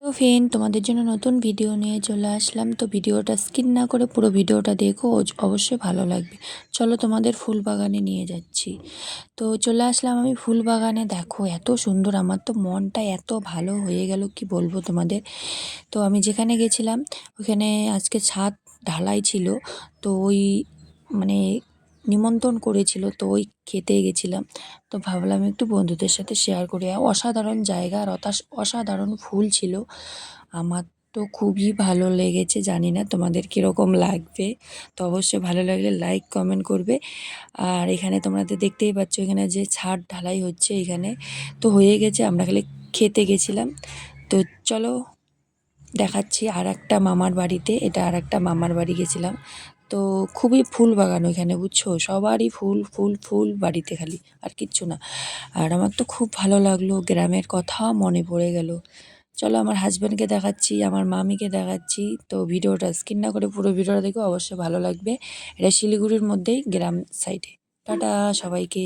তো ফ্রেন্ড, তোমাদের জন্য নতুন ভিডিও নিয়ে চলে আসলাম। তো ভিডিওটা স্কিপ না করে পুরো ভিডিওটা দেখো, অবশ্যই ভালো লাগবে। চলো তোমাদের ফুল বাগানে নিয়ে যাচ্ছি। তো চলে আসলাম আমি ফুল বাগানে। দেখো এত সুন্দর, আমার তো মনটা এত ভালো হয়ে গেল কি বলবো তোমাদের। তো আমি যেখানে গেছিলাম ওখানে আজকে ছাদ ঢালাই ছিল। তো ওই মানে নিমন্ত্রণ করেছিল, তো ওই খেতে গেছিলাম। তো ভাবলাম একটু বন্ধুদের সাথে শেয়ার করি। অসাধারণ জায়গা আর অসাধারণ ফুল ছিল। আমার তো খুবই ভালো লেগেছে, জানি না তোমাদের কীরকম লাগবে। তো অবশ্যই ভালো লাগলে লাইক কমেন্ট করবে। আর এখানে তোমরা তো দেখতেই পাচ্ছ এখানে যে ছাদ ঢালাই হচ্ছে এখানে। তো হয়ে গেছে, আমরা খালি খেতে গেছিলাম। তো চলো দেখাচ্ছি আর একটা মামার বাড়িতে, এটা আর একটা মামার বাড়ি গেছিলাম। তো খুবই ফুল বাগান ওইখানে, বুঝছো, সবারই ফুল ফুল ফুল বাড়িতে, খালি আর কিচ্ছু না। আর আমার তো খুব ভালো লাগলো, গ্রামের কথা মনে পড়ে গেল। চলো আমার হাজব্যান্ডকে দেখাচ্ছি, আমার মামিকে দেখাচ্ছি। তো ভিডিওটা স্কিপ না করে পুরো ভিডিওটা দেখো, অবশ্যই ভালো লাগবে। এটা শিলিগুড়ির মধ্যেই, গ্রাম সাইডে। টাটা সবাইকে।